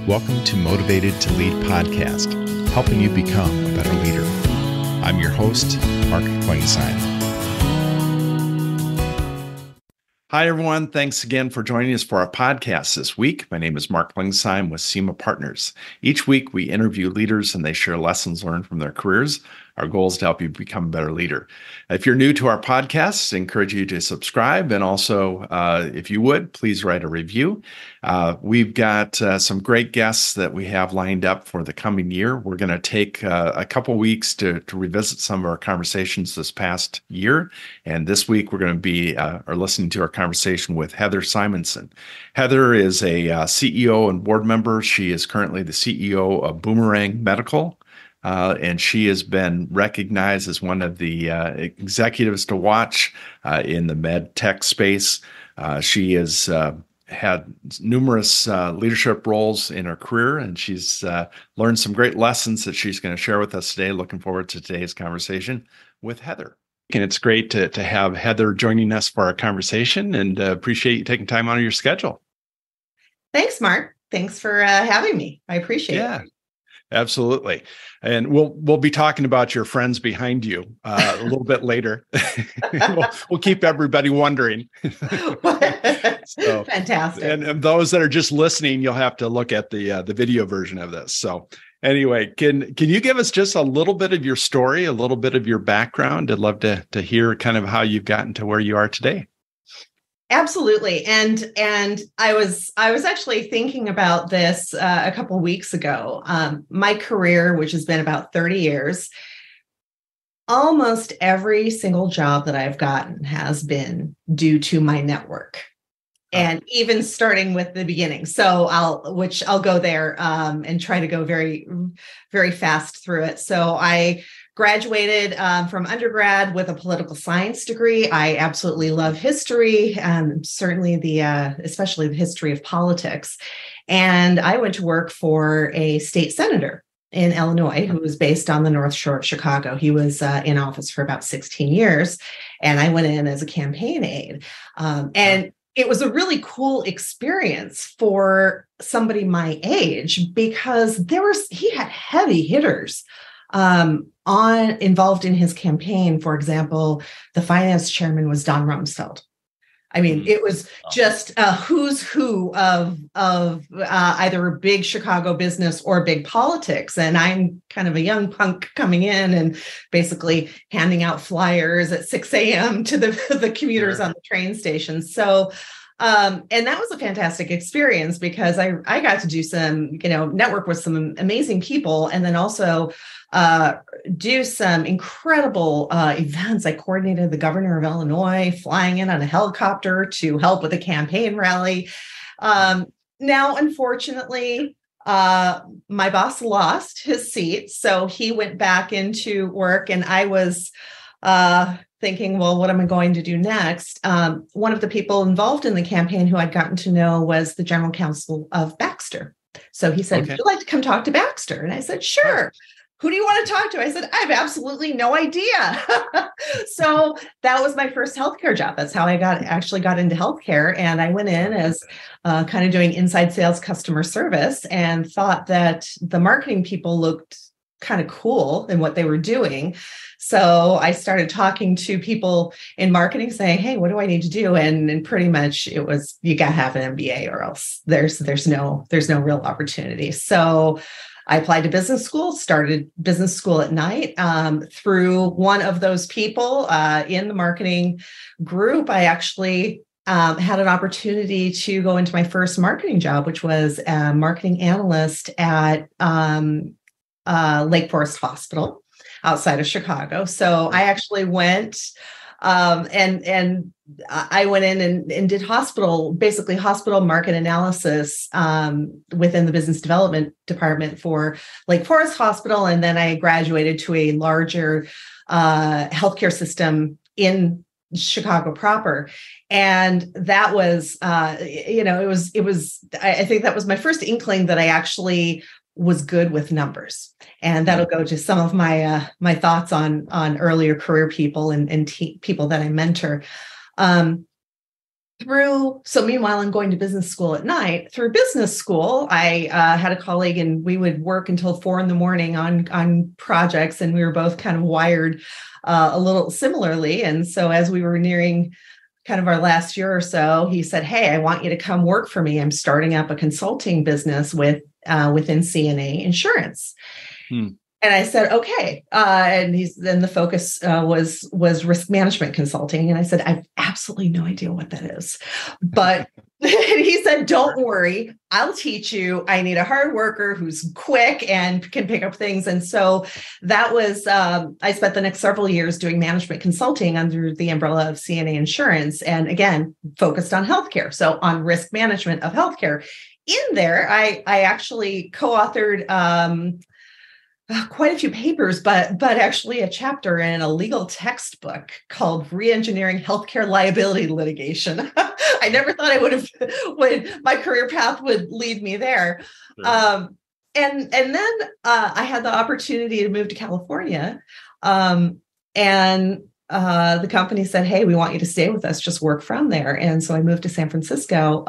Welcome to Motivated to Lead podcast, helping you become a better leader. I'm your host, Mark Klingsheim. Hi, everyone. Thanks again for joining us for our podcast this week. My name is Mark Klingsheim with SEMA Partners. Each week, we interview leaders and they share lessons learned from their careers. Our goal is to help you become a better leader. If you're new to our podcast, I encourage you to subscribe. And also, if you would, please write a review. We've got some great guests that we have lined up for the coming year. We're going to take a couple weeks to revisit some of our conversations this past year. And this week, we're going to be listening to our conversation with Heather Simonsen. Heather is a CEO and board member. She is currently the CEO of Boomerang Medical. And she has been recognized as one of the executives to watch in the medtech space. She has had numerous leadership roles in her career, and she's learned some great lessons that she's going to share with us today. Looking forward to today's conversation with Heather. And it's great to have Heather joining us for our conversation, and appreciate you taking time out of your schedule. Thanks, Mark. Thanks for having me. I appreciate it. Absolutely. And we'll be talking about your friends behind you a little bit later. we'll keep everybody wondering. So, fantastic. And those that are just listening, you'll have to look at the video version of this. So anyway, can you give us just a little bit of your story, a little bit of your background? I'd love to hear kind of how you've gotten to where you are today. Absolutely. And I was actually thinking about this a couple of weeks ago. My career, which has been about 30 years, almost every single job that I've gotten has been due to my network. And even starting with the beginning. So I'll go there and try to go very, very fast through it. So I graduated from undergrad with a political science degree. I absolutely love history, certainly especially the history of politics. And I went to work for a state senator in Illinois who was based on the North Shore of Chicago. He was in office for about 16 years, and I went in as a campaign aide. And it was a really cool experience for somebody my age because he had heavy hitters involved in his campaign. For example, the finance chairman was Don Rumsfeld. I mean, it was just a who's who of either a big Chicago business or big politics. And I'm kind of a young punk coming in and basically handing out flyers at 6 a.m. to the commuters on the train station. So, and that was a fantastic experience because I got to do some, network with some amazing people, and then also do some incredible events. I coordinated the governor of Illinois flying in on a helicopter to help with a campaign rally. Now, unfortunately, my boss lost his seat, so he went back into work, and I was thinking, well, what am I going to do next? One of the people involved in the campaign who I'd gotten to know was the general counsel of Baxter. So he said, Would you like to come talk to Baxter? And I said, sure. Who do you want to talk to? I said, I have absolutely no idea. So that was my first healthcare job. That's how I actually got into healthcare. And I went in as kind of doing inside sales customer service and thought that the marketing people looked kind of cool in what they were doing. So I started talking to people in marketing saying, hey, what do I need to do? And pretty much it was, you got to have an MBA or else there's no real opportunity. So I applied to business school, started business school at night. Through one of those people in the marketing group, I actually had an opportunity to go into my first marketing job, which was a marketing analyst at Lake Forest Hospital outside of Chicago. So I actually went and I went in and did hospital market analysis within the business development department for Lake Forest Hospital. And then I graduated to a larger healthcare system in Chicago proper. And that was, it was, I think that was my first inkling that I actually was good with numbers. And that'll go to some of my my thoughts on earlier career people and people that I mentor. Meanwhile, I'm going to business school at night. Through business school, I had a colleague, and we would work until 4 a.m. on projects, and we were both kind of wired a little similarly. And so as we were nearing kind of our last year or so, he said, "Hey, I want you to come work for me. I'm starting up a consulting business within CNA insurance." And I said, "Okay." And then the focus was risk management consulting. And I said, "I have absolutely no idea what that is." But he said, "Don't worry, I'll teach you. I need a hard worker who's quick and can pick up things." And so that was, I spent the next several years doing management consulting under the umbrella of CNA Insurance. And again, focused on healthcare. So on risk management of healthcare. In there, I actually co-authored quite a few papers, but actually a chapter in a legal textbook called Reengineering Healthcare Liability Litigation. I never thought I would my career path would lead me there. Sure. And then I had the opportunity to move to California. And the company said, "Hey, we want you to stay with us, just work from there." And so I moved to San Francisco,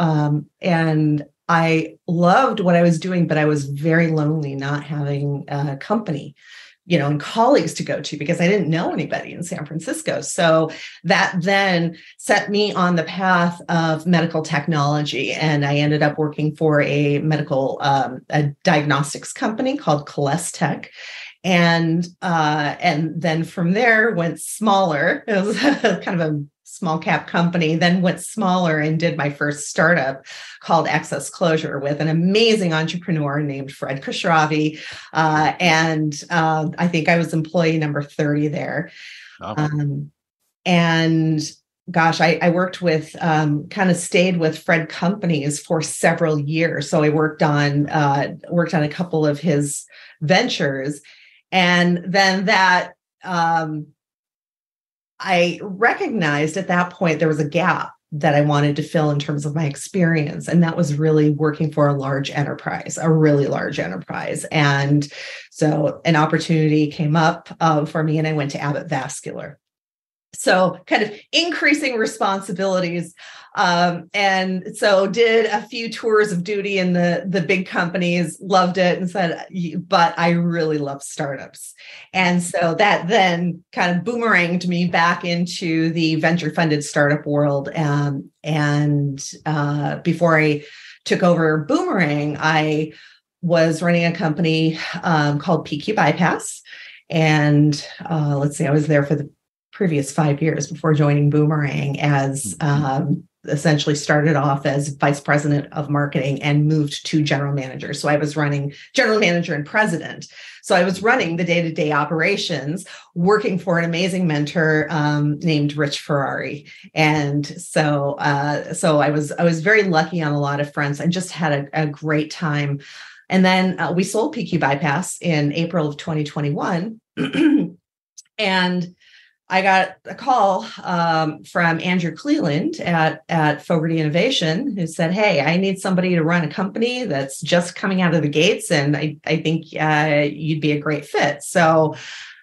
and I loved what I was doing, but I was very lonely not having a company, and colleagues to go to, because I didn't know anybody in San Francisco. So that then set me on the path of medical technology. And I ended up working for a diagnostics company called Tech. And then from there went smaller. It was kind of a small cap company, then went smaller and did my first startup called Access Closure with an amazing entrepreneur named Fred Khosravi. And I think I was employee number 30 there. Oh. And gosh, I worked with, kind of stayed with Fred companies for several years. So I worked on a couple of his ventures. And then that, I recognized at that point there was a gap that I wanted to fill in terms of my experience. And that was really working for a really large enterprise. And so an opportunity came up for me, and I went to Abbott Vascular. So kind of increasing responsibilities. And so did a few tours of duty in the big companies, loved it, and said, but I really love startups. And so that then kind of boomeranged me back into the venture funded startup world. And before I took over Boomerang, I was running a company called PQ Bypass. And I was there for the previous 5 years before joining Boomerang, as essentially started off as vice president of marketing and moved to general manager. So I was running general manager and president. So I was running the day-to-day operations, working for an amazing mentor named Rich Ferrari. And so I was very lucky on a lot of fronts and just had a great time. And then we sold PQ Bypass in April of 2021. And I got a call from Andrew Cleland at Fogarty Innovation, who said, "Hey, I need somebody to run a company that's just coming out of the gates, and I think you'd be a great fit." So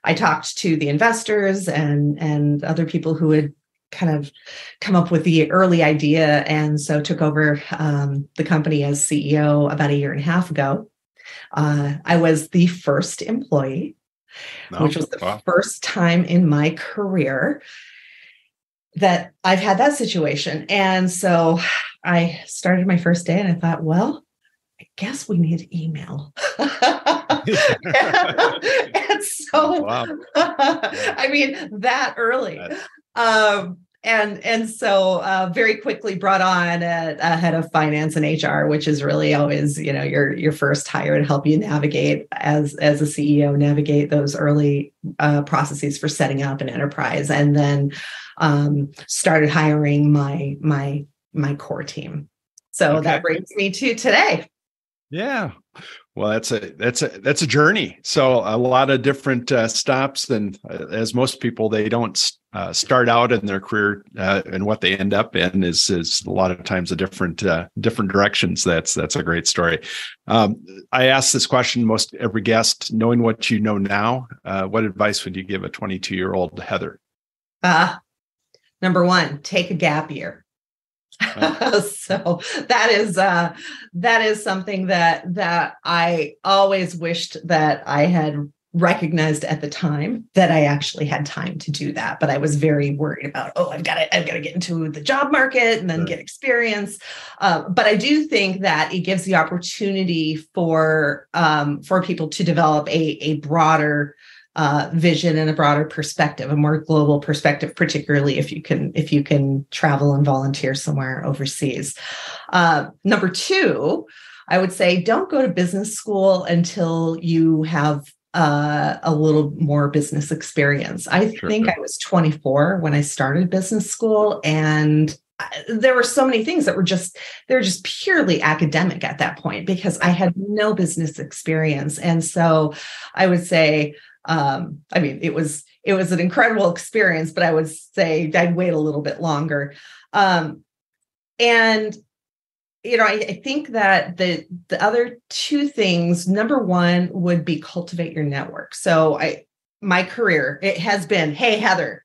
I talked to the investors and other people who had kind of come up with the early idea, and so took over the company as CEO about 1.5 years ago. I was the first employee. Which was the first time in my career that I've had that situation. And so I started my first day and I thought, well, I guess we need email. And so, I mean, that early. And so very quickly brought on a head of finance and HR, which is really always, your first hire to help you navigate as a CEO, navigate those early processes for setting up an enterprise, and then started hiring my core team. So that brings me to today. Yeah. Well, that's a journey. So a lot of different stops, and as most people, they don't start out in their career and what they end up in is a lot of times a different directions. That's a great story. I ask this question most every guest, knowing what you know now. What advice would you give a 22-year-old Heather? Number one, take a gap year. So that is something that I always wished that I had recognized at the time, that I actually had time to do that. But I was very worried about, I've got to get into the job market and then get experience. But I do think that it gives the opportunity for people to develop a broader vision and a broader perspective, a more global perspective, particularly if you can travel and volunteer somewhere overseas. Number two, I would say don't go to business school until you have a little more business experience. I think I was 24 when I started business school, and there were so many things that were just purely academic at that point because I had no business experience. And so I would say, it was an incredible experience, but I would say I'd wait a little bit longer. I think that the other two things, number one would be cultivate your network. So my career, it has been, hey, Heather,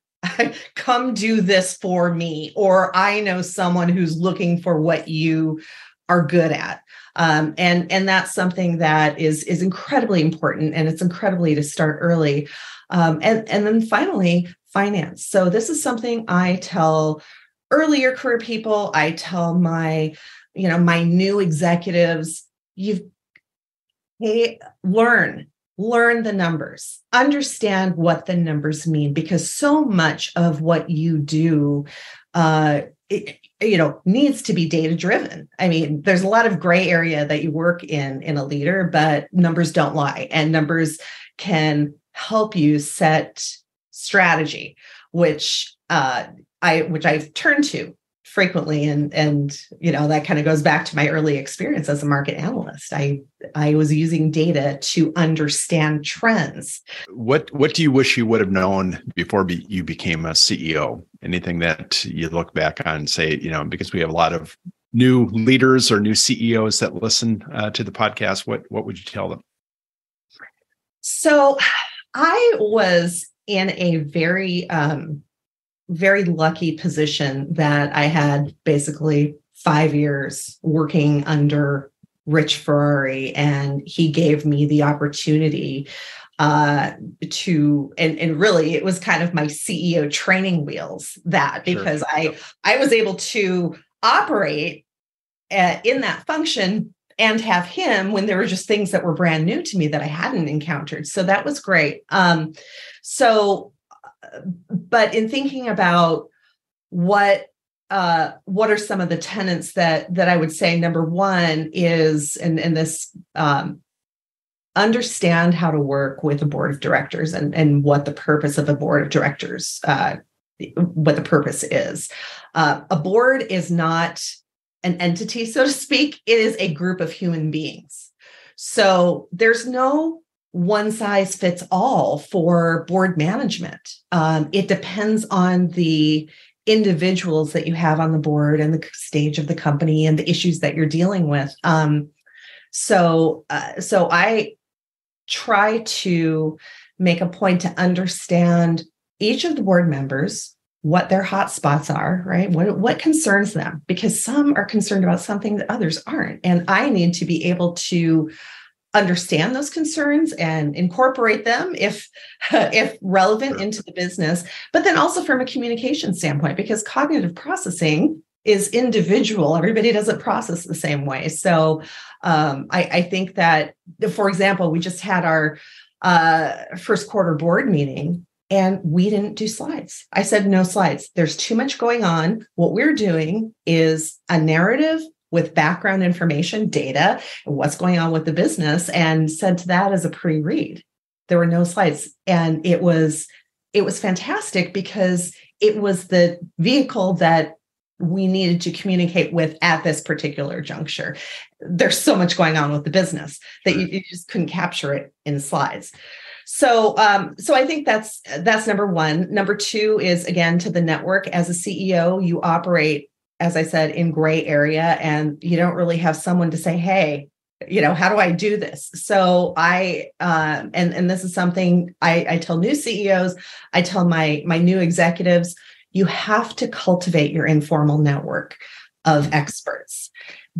come do this for me, or I know someone who's looking for what you are good at. And that's something that is incredibly important, and it's incredibly to start early. And then finally, finance. So this is something I tell earlier career people, I tell my new executives, learn the numbers, understand what the numbers mean, because so much of what you do, needs to be data driven. I mean, there's a lot of gray area that you work in a leader, but numbers don't lie, and numbers can help you set strategy, which I've turned to frequently. And that kind of goes back to my early experience as a market analyst. I was using data to understand trends. What do you wish you would have known before you became a CEO? Anything that you look back on and say, because we have a lot of new leaders or new CEOs that listen to the podcast, what would you tell them? So I was in a very, very lucky position that I had basically 5 years working under Rich Ferrari, and he gave me the opportunity and really it was kind of my CEO training wheels because I was able to operate in that function and have him when there were just things that were brand new to me that I hadn't encountered. So that was great. But in thinking about what are some of the tenets that I would say, number one is, and this, understand how to work with a board of directors and what the purpose of a board of directors, what the purpose is. A board is not an entity, so to speak. It is a group of human beings. So there's no one size fits all for board management. It depends on the individuals that you have on the board and the stage of the company and the issues that you're dealing with. So I try to make a point to understand each of the board members, what their hot spots are, right? What concerns them, because some are concerned about something that others aren't. And I need to be able to understand those concerns and incorporate them if relevant into the business, but then also from a communication standpoint, because cognitive processing is individual. Everybody doesn't process the same way. So I think that, for example, we just had our first quarter board meeting and we didn't do slides. I said, no slides. There's too much going on. What we're doing is a narrative with background information, data, and what's going on with the business, and sent that as a pre-read. There were no slides. And it was fantastic because it was the vehicle that we needed to communicate with at this particular juncture. There's so much going on with the business that you just couldn't capture it in slides. So I think that's number one. Number two is, again, to the network. As a CEO, you operate, as I said, in gray area, and you don't really have someone to say, hey, how do I do this? So and this is something I tell new CEOs, I tell my new executives, you have to cultivate your informal network. of experts,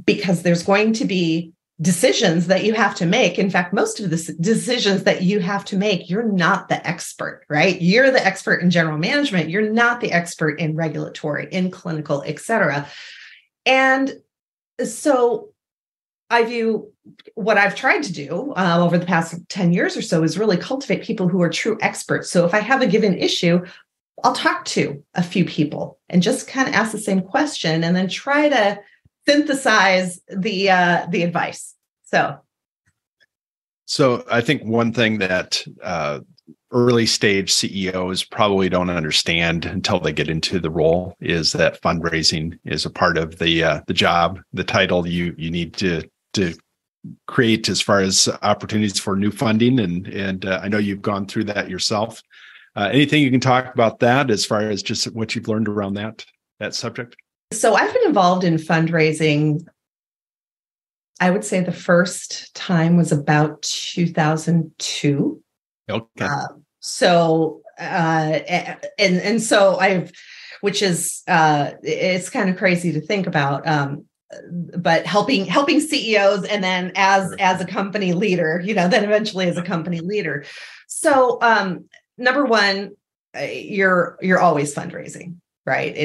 because there's going to be decisions that you have to make. In fact, most of the decisions that you have to make, you're not the expert, right? You're the expert in general management. You're not the expert in regulatory, in clinical, et cetera. And so I view what I've tried to do over the past 10 years or so is really cultivate people who are true experts. So if I have a given issue, I'll talk to a few people and just kind of ask the same question and then try to synthesize the advice. So I think one thing that early stage CEOs probably don't understand until they get into the role is that fundraising is a part of the job, the title you need to create as far as opportunities for new funding. And I know you've gone through that yourself. Anything you can talk about that as far as just what you've learned around that subject? So I've been involved in fundraising. I would say the first time was about 2002. Okay. So which is it's kind of crazy to think about. But helping CEOs, and then as a company leader, then eventually as a company leader. So number one, you're always fundraising, right?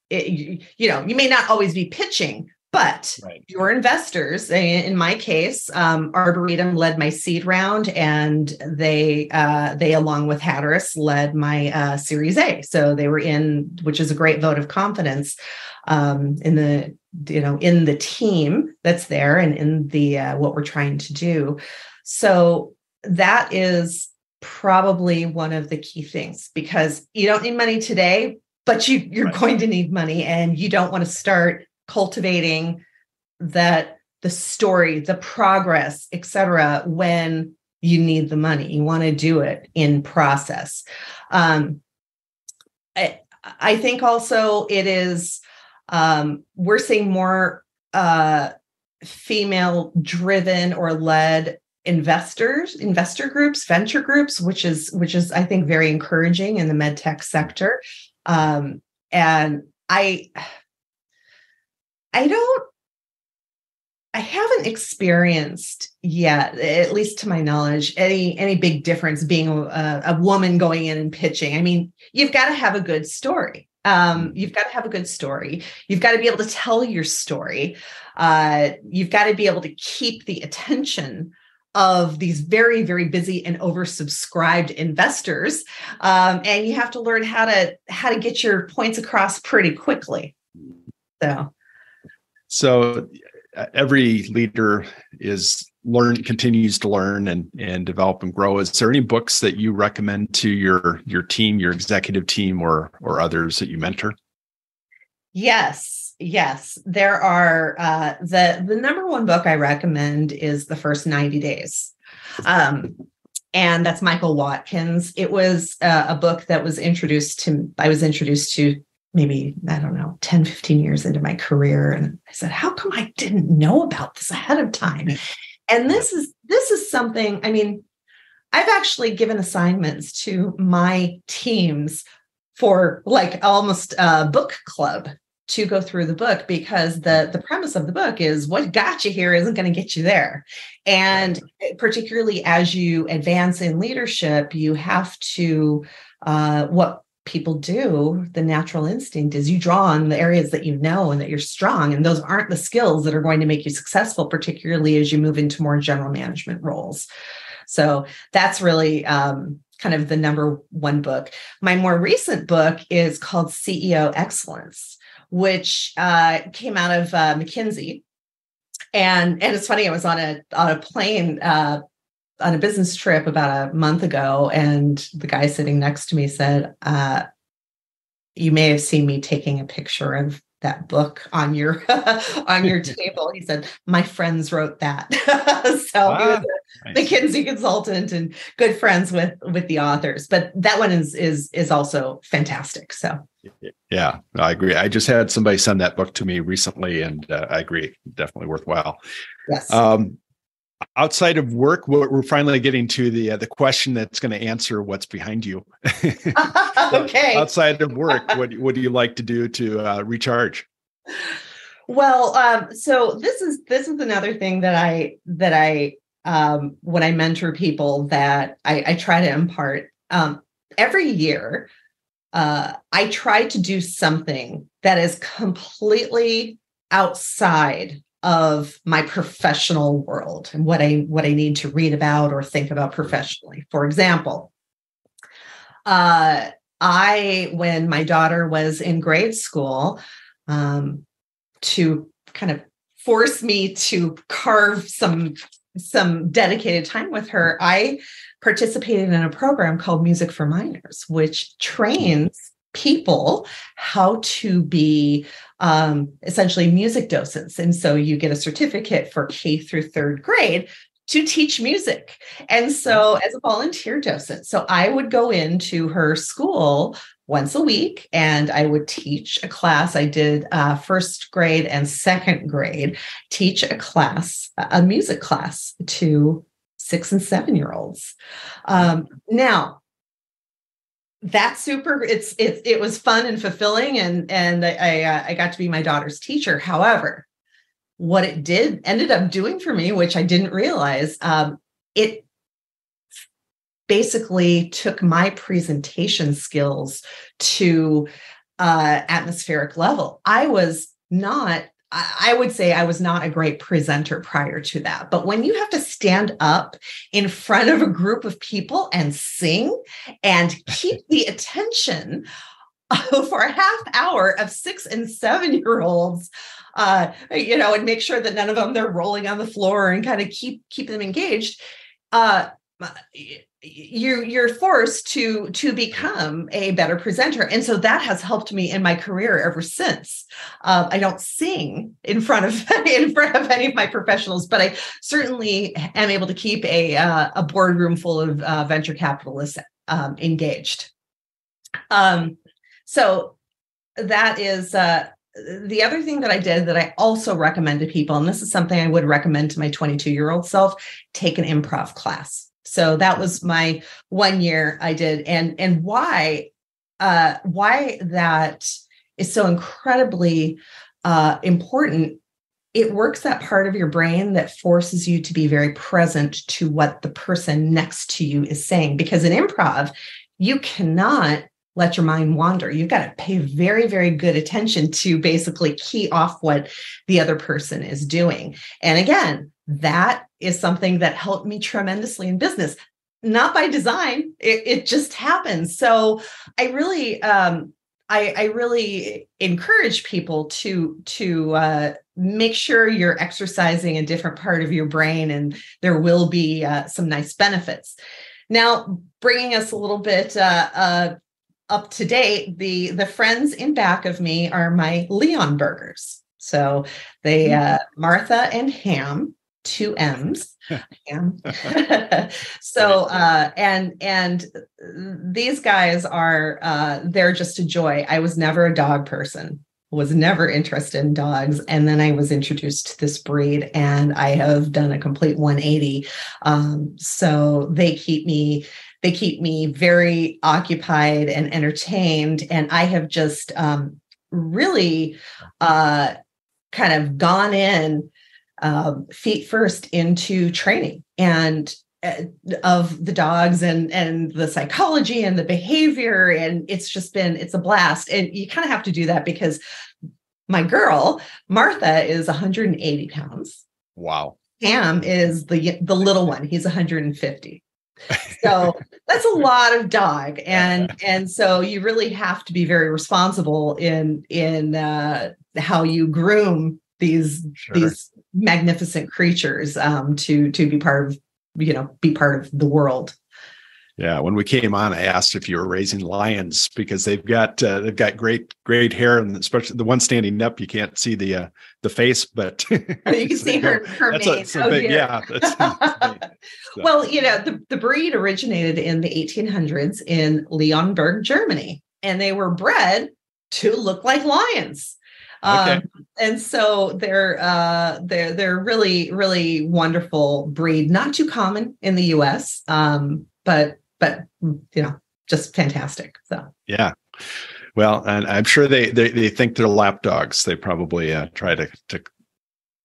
You may not always be pitching, but right. Your investors, in my case, Arboretum led my seed round, and they along with Hatteras led my Series A. So they were in, which is a great vote of confidence in the team that's there and in the what we're trying to do. So that is probably one of the key things, because you don't need money today, but you're right. going to need money, and you don't want to start cultivating the story, the progress, et cetera, when you need the money. You want to do it in process. I think also it is, we're seeing more female driven or led investor groups, venture groups, which is I think very encouraging in the medtech sector. And I haven't experienced yet, at least to my knowledge, any big difference being a woman going in and pitching. I mean, you've got to have a good story. You've got to have a good story. You've got to be able to tell your story. You've got to be able to keep the attention of these very, very busy and oversubscribed investors. And you have to learn how to get your points across pretty quickly. So every leader continues to learn and develop and grow. Is there any books that you recommend to your team, your executive team, or others that you mentor? Yes, there are. The number one book I recommend is The First 90 Days. And that's Michael Watkins. It was a book that I was introduced to maybe, 10, 15 years into my career. And I said, how come I didn't know about this ahead of time? And this is something, I've actually given assignments to my teams for like almost a book club to go through the book, because the premise of the book is what got you here isn't going to get you there. And particularly as you advance in leadership, you have to, what people do, the natural instinct is you draw on the areas that you know and that you're strong. And those aren't the skills that are going to make you successful, particularly as you move into more general management roles. So that's really kind of the number one book. My more recent book is called CEO Excellence, which came out of McKinsey. And it's funny, I was on a plane on a business trip about a month ago, and the guy sitting next to me said, you may have seen me taking a picture of that book on your table. He said, my friends wrote that. So he was a McKinsey consultant and good friends with the authors, but that one is also fantastic. So yeah, I agree. I just had somebody send that book to me recently, and I agree, definitely worthwhile. Yes. Outside of work, we're finally getting to the question that's going to answer what's behind you. Okay. Outside of work, what do you like to do to recharge? Well, so this is another thing that I when I mentor people that I try to impart. Every year, I try to do something that is completely outside of my professional world and what I need to read about or think about professionally. For example, when my daughter was in grade school, to kind of force me to carve some dedicated time with her, I participated in a program called Music for Minors, which trains people how to be essentially music docents. And so you get a certificate for K through third grade to teach music. And so as a volunteer docent, so I would go into her school once a week and I would teach a class. I did first grade and second grade, teach a music class to 6 and 7-year-olds. Now, that's it was fun and fulfilling, and I got to be my daughter's teacher. However, what it ended up doing for me, which I didn't realize, it basically took my presentation skills to atmospheric level. I would say I was not a great presenter prior to that. But when you have to stand up in front of a group of people and sing and keep the attention for a half hour of 6 and 7-year-olds, and make sure that none of them, they're rolling on the floor and kind of keep them engaged, you're forced to become a better presenter. And so that has helped me in my career ever since. I don't sing in front of any of my professionals, but I certainly am able to keep a boardroom full of venture capitalists engaged. So that is the other thing that I did that I also recommend to people, and this is something I would recommend to my 22-year-old self: take an improv class. So that was my 1 year I did. And why that is so incredibly important. It works that part of your brain that forces you to be very present to what the person next to you is saying. Because in improv, you cannot let your mind wander. You've got to pay very, very good attention to basically key off what the other person is doing. And again, that is something that helped me tremendously in business, not by design. It just happens. So I really, I really encourage people to make sure you're exercising a different part of your brain, and there will be some nice benefits. Now, bringing us a little bit up to date, the friends in back of me are my Leon burgers. So they Martha and Ham, 2 M's. Ham. So and these guys are they're just a joy. I was never a dog person, was never interested in dogs, and then I was introduced to this breed, and I have done a complete 180. So they keep me very occupied and entertained. And I have just really kind of gone in feet first into training and of the dogs and the psychology and the behavior. And it's a blast. And you kind of have to do that because my girl, Martha, is 180 pounds. Wow. Ham is the little one. He's 150. So that's a lot of dog. And so you really have to be very responsible in how you groom these magnificent creatures to be part of the world. Yeah, when we came on, I asked if you were raising lions because they've got great hair, and especially the one standing up, you can't see the face, but you can see her mane. Yeah. So. Well, the breed originated in the 1800s in Leonberg, Germany, and they were bred to look like lions. Okay. And so they're really, really wonderful breed. Not too common in the US, but just fantastic. So yeah. Well, and I'm sure they think they're lap dogs. They probably try to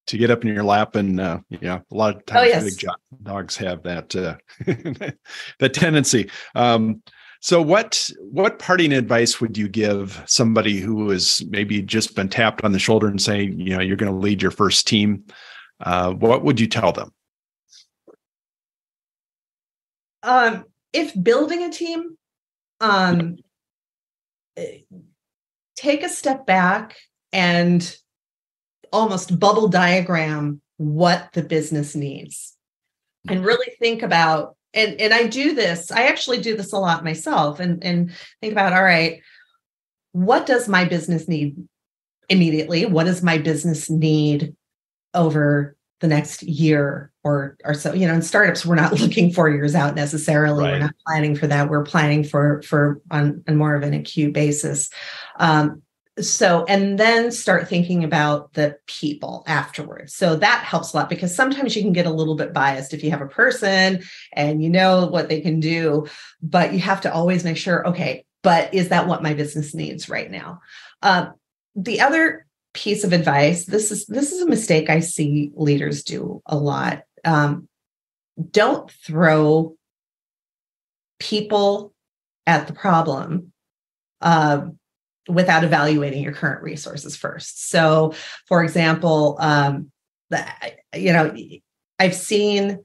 get up in your lap, and a lot of times big dogs have that that tendency. So what parting advice would you give somebody who has maybe just been tapped on the shoulder and saying, you're going to lead your first team? What would you tell them? If building a team, take a step back and almost bubble diagram what the business needs, and really think about, and I do this, I actually do this a lot myself, and think about, all right, what does my business need immediately? What does my business need over the next year or so? In startups, we're not looking 4 years out necessarily. Right. We're not planning for that. We're planning for on more of an acute basis. And then start thinking about the people afterwards. So that helps a lot, because sometimes you can get a little bit biased if you have a person and you know what they can do, but you have to always make sure, okay, but is that what my business needs right now? The other piece of advice, this is a mistake I see leaders do a lot. Don't throw people at the problem without evaluating your current resources first. So, for example, I've seen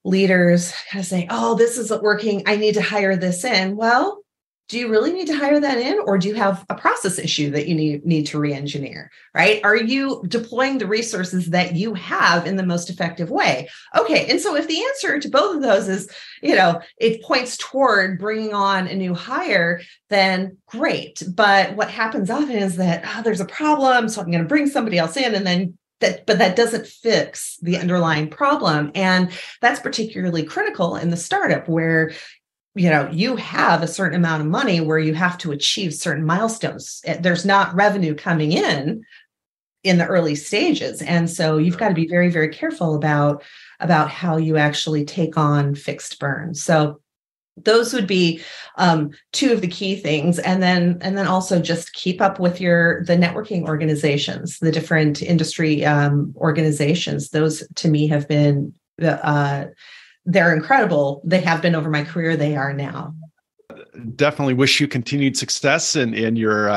leaders kind of say, "Oh, this isn't working. I need to hire this in." Well, do you really need to hire that in, or do you have a process issue that you need to re-engineer, right? Are you deploying the resources that you have in the most effective way? Okay. And so if the answer to both of those is, it points toward bringing on a new hire, then great. But what happens often is that, there's a problem, so I'm going to bring somebody else in, and then but that doesn't fix the underlying problem. And that's particularly critical in the startup, where you have a certain amount of money where you have to achieve certain milestones. There's not revenue coming in the early stages. And so you've got to be very, very careful about how you actually take on fixed burn. So those would be two of the key things. And then also just keep up with the networking organizations, the different industry organizations. Those to me have been they're incredible. They have been over my career. They are now. Definitely wish you continued success in your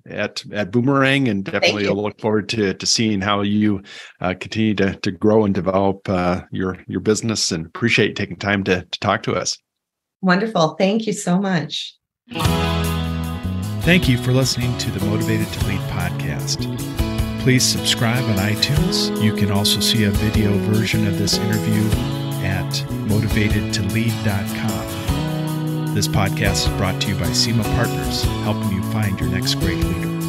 at Boomerang, and definitely I'll look forward to seeing how you continue to grow and develop your business, and appreciate taking time to talk to us. Wonderful. Thank you so much. Thank you for listening to the Motivated to Lead podcast. Please subscribe on iTunes. You can also see a video version of this interview at motivatedtolead.com. This podcast is brought to you by SEMA Partners, helping you find your next great leader.